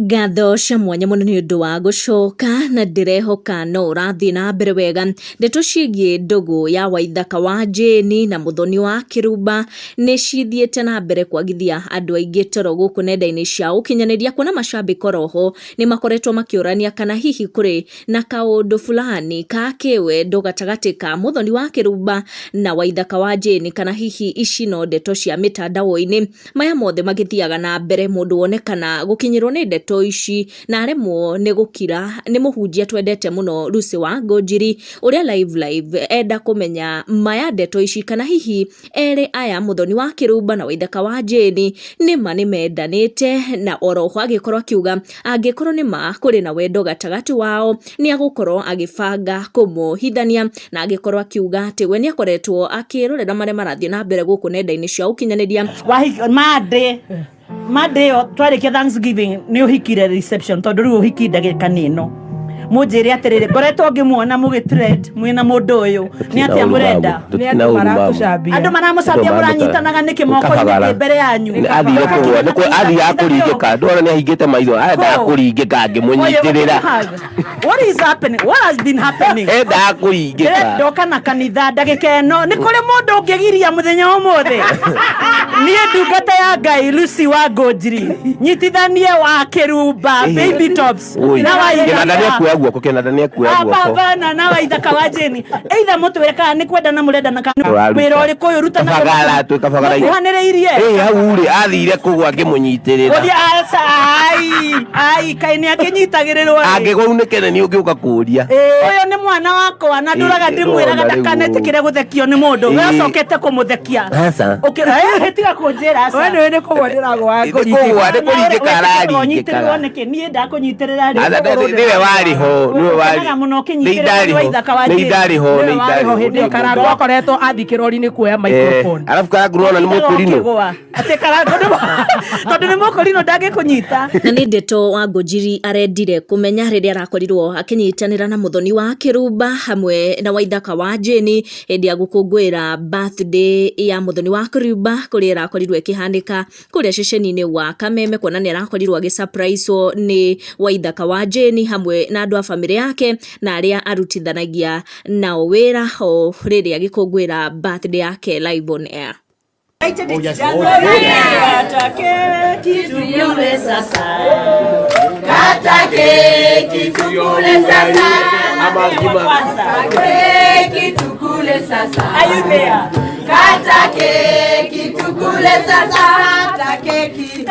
Ngatho cia mwanya muno ni undu wa gucoka na ndirehoka no urathii na mbere wega. Ndeto ciĩgiĩ ndũgũ ya Waithaka wa Jane na Muthoni wa Kirumba ni cithiĩte na mbere kwagithia andu aingĩ toro gũkũ nenda-inĩ cia ũkinyanĩria, kuona macambĩki roho ni makoretwo makĩũrania kana hihi kũrĩ na kaũndũ fulani ka kĩwendo gatagatĩ ka Muthoni wa Kirumba na Waithaka wa Jane, kana hihi ici no ndeto cia mitandao-inĩ. Maya mothe magĩthiaga na mbere mũndũ wonekana gũkinyĩrwo nĩ ndeto ici na aremwo nĩ gũkira nĩ mũhunjia twendete mũno Lucy wa Ngũnjiri ũrĩa live enda kũmenya maya ndeto ici kana hihi erĩ aya Muthoni wa Kirumba na Waithaka wa Jane nĩma nĩmendanĩte, na oroho agĩkorwo akiuga angĩkorwo nĩma kũrĩ na wendo gatagatĩ wao nĩ agũkorwo agĩbanga kũmũhithania, na agĩkorwo akiuga atĩ we nĩ akoretwo akĩrorera marĩa marathiĩ na mbere gũkũ nenda-inĩ cia ũkinyanĩria. Monday twarikia Thanksgiving ni uhikire reception tondu riu uhiki ndagika nino munjire atirire ngoretwo ngimuona mugitrend mwina mundu uyu ni atia murenda ni andu maratucambia andu maramucambia muranyitanaga niki moko-ini mbere yanyu athire kuwa niko athia akuringika ndora ni ahingite maitho enda akuringika ngimunyitirira. What is happening? What has been happening? Enda akuringika ndoka na kanitha ndagika eno ni kuri mundu ungigiria muthenya umuthe ni ndungata ya Ngai Lucy wa Ngũnjiri nyitithanie wa Kirumba baby tops na Waithaka guoko kenadania kuya guoko bana na Waithaka wa Jane either mutwire kana ni kwenda na murenda na kana wira uri kuyu ruta na bagala tu kabagala ihaniriirie hauri athire kugwa ngimunyitirira ai kaini akinyitagirirwo angigũnĩkene ni ũngĩũka kũria uyu ni mwana wakwa na nduraga ndimwiraga ndakanetikire guthekio ni mundu wacokete kumuthekia tiga kunjira we ni kugwa ndiragwa kũringĩka araringĩka niki nie ndakunyitirira niwe wariho hindi Karangũ akoretwo athikĩrori-inĩ kuoya microphone arabu Karangũ rona ni mũkũrino ati Karangũ tondu ni mũkũrino ndangĩkũnyita. Na nĩ ndeto wa Ngũnjiri arendire kũmenya rĩrĩa arakorirwo akĩnyitanĩra na Muthoni wa Kirumba hamwe na Waithaka wa Jane hĩndĩ ya gũkũngũĩra birthday ya Muthoni wa Kirumba kũrĩa irakorirwo ĩkĩhanĩka kũrĩa ceceni-inĩ wa Kameme, kuona nĩ arakorirwo agĩsurprisewo nĩ Waithaka wa Jane hamwe na andũ a bamĩrĩ yake na arĩa arutithanagia nao wĩra o rĩrĩa agĩkũngũĩra birthday yake live on air. Kata keki tukule sasa. Kata keki tukule sasa. Keki tukule sasa. Are you there? Kata keki tukule sasa. Kata keki.